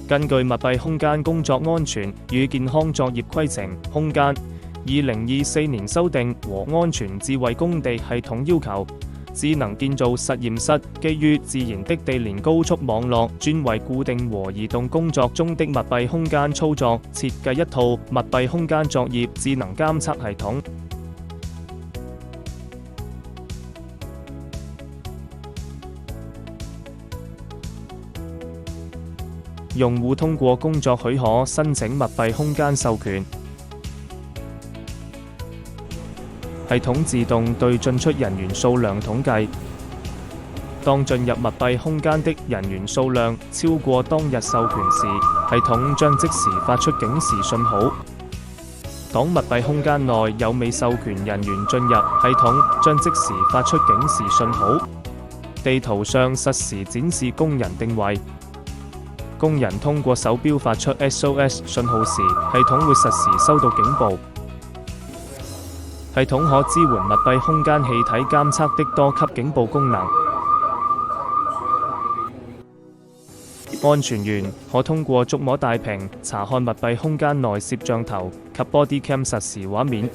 根據密閉空間工作安全與健康作業規程空間2024年修訂和安全智慧工地系統要求，智能建造實驗室基於自然的地連高速網絡，專為固定和移動工作中的密閉空間操作設計一套密閉空間作業智能監測系統。用戶通過工作許可申請密閉空間授權，系統自動對進出人員數量統計。當進入密閉空間的人員數量超過當日授權時，系統將即時發出警示信號。當密閉空間內有未授權人員進入，系統將即時發出警示信號。地圖上實時展示工人定位。工人通過手錶發出 SOS 信號時，系統會實時收到警報。系統可支援密閉空間氣體監測的多級警報功能。安全員可通過觸摸大屏查看密閉空間內攝像頭及 Bodycam 實時畫面。